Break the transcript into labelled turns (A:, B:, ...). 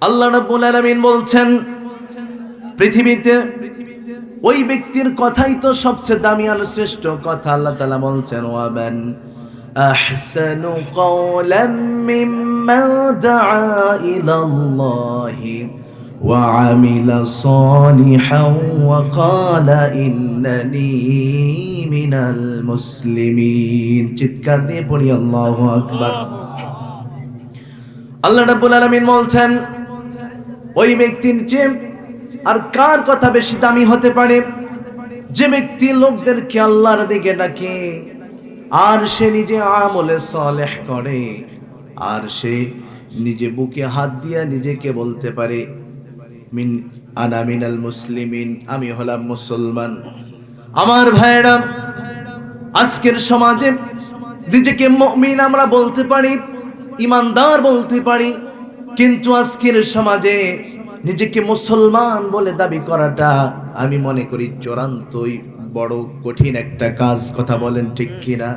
A: আল্লাহ রাব্বুল আলামিন বলছেন, পৃথিবীতে ওই ব্যক্তির কথাই তো সবচেয়ে দামি আর শ্রেষ্ঠ কথা। আল্লাহ তাআলা বলছেন, ওয়ামান আহসানু কওলাম মিম্মান দাআ ইলাল্লাহি ওয়া আমিলা সালিহান ওয়া ক্বালা ইন্নানি মিনাল মুসলিমিন। চিৎকার দিয়ে পড়ি আল্লাহু আকবার। আল্লাহ রাব্বুল আলামিন বলছেন, ওই ব্যক্তির চেয়ে আর কার কথা বেশি দামি হতে পারে? যে ব্যক্তি লোকদেরকে আল্লাহর দিকে ডাকে, আর সে নিজে আমলে সালেহ করে, আর সে নিজে বুকে হাত দিয়া নিজেকে বলতে পারে, মিন আনা মিনাল মুসলিমিন, আমি হলাম মুসলমান। আমার ভাইরা, আজকের সমাজে নিজেকে মুমিন আমরা বলতে পারি, ইমানদার বলতে পারি, কিন্তু আজকের সমাজে নিজেকে মুসলমান বলে দাবি করাটা আমি মনে করি চূড়ান্তই বড় কঠিন একটা কাজ। কথা বলেন ঠিক কিনা?